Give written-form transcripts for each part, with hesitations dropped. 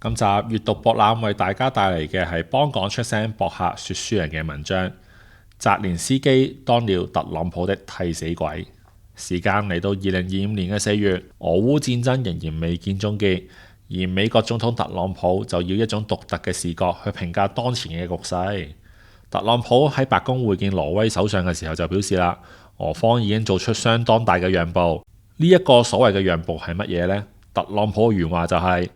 今集閱讀博覽為大家帶嚟嘅係幫港出聲博客說書人嘅文章。澤連斯基當了特朗普的替死鬼。時間嚟到2025年嘅4月，俄烏戰爭仍然未見終結，而美國總統特朗普就要一種獨特嘅視角去評價當前嘅局勢。特朗普喺白宮會見挪威首相嘅時候就表示啦，俄方已經做出相當大嘅讓步。呢一個所謂嘅讓步係乜嘢呢？特朗普嘅原話就係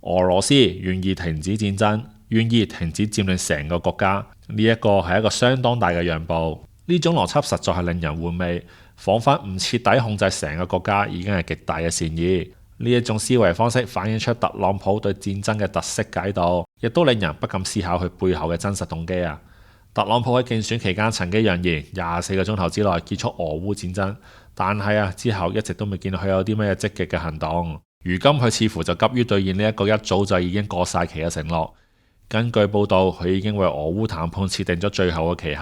俄羅斯願意停止戰爭，願意停止佔領成個國家。呢一個係一個相當大嘅讓步。呢種邏輯實在係令人回味，彷彿唔徹底控制成個國家已經係極大嘅善意。呢一種思維方式反映出特朗普對戰爭嘅特色解讀，亦都令人不禁思考佢背後嘅真實動機啊！特朗普喺競選期間曾經揚言24個鐘頭之內結束俄烏戰爭，但係之後一直都未見到佢有啲咩積極嘅行動。如今佢似乎就急於兌現呢一個一早就已經過晒期嘅承諾。根據報道，佢已經為俄烏談判設定咗最後嘅期限。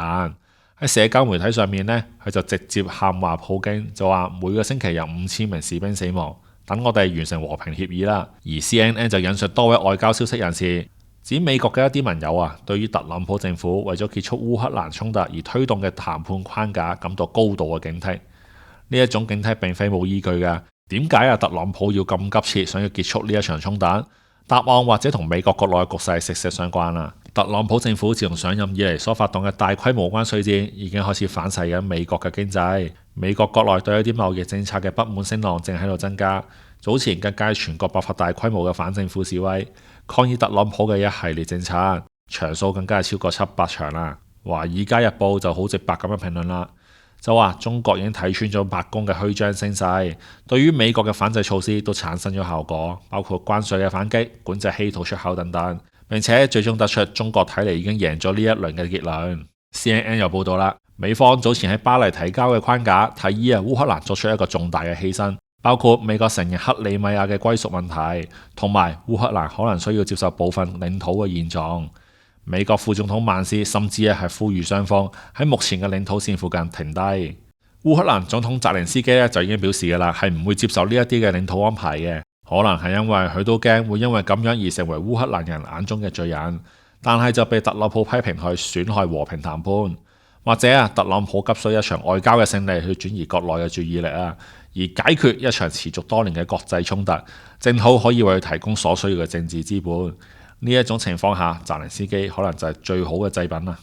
喺社交媒體上面呢，佢就直接喊話普京，就話每個星期有5000名士兵死亡，等我哋完成和平協議啦。而 CNN 就引述多位外交消息人士，指美國嘅一啲盟友對於特朗普政府為咗結束烏克蘭衝突而推動嘅談判框架感到高度嘅警惕。呢一種警惕並非冇依據嘅。點解特朗普要咁急切想要結束呢一場衝突？答案或者同美國國內嘅局勢息息相關啦。特朗普政府自從上任以嚟所發動嘅大規模關稅戰，已經開始反噬緊美國嘅經濟。美國國內對一啲貿易政策嘅不滿聲浪正喺度增加。早前更加全國爆發大規模嘅反政府示威，抗議特朗普嘅一系列政策，場數更加係超過700場啦。華爾街日報就好直白咁樣評論啦，就話中國已經睇穿咗白宮嘅虛張聲勢，對於美國嘅反制措施都產生咗效果，包括關稅嘅反擊、管制稀土出口等等，並且最終得出中國睇嚟已經贏咗呢一輪嘅結論。CNN 又報道啦，美方早前喺巴黎提交嘅框架提議烏克蘭作出一個重大嘅犧牲，包括美國承認克里米亞嘅歸屬問題，同埋烏克蘭可能需要接受部分領土嘅現狀。美國副總統曼斯甚至係呼籲雙方喺目前嘅領土線附近停低。烏克蘭總統澤連斯基就已經表示㗎啦，係唔會接受呢一啲嘅領土安排嘅。可能係因為佢都驚會因為咁樣而成為烏克蘭人眼中嘅罪人，但係就被特朗普批評去損害和平談判，或者特朗普急需一場外交嘅勝利去轉移國內嘅注意力而解決一場持續多年嘅國際衝突，正好可以為佢提供所需要嘅政治資本。呢一種情況下，澤連斯基可能就係最好嘅祭品啦。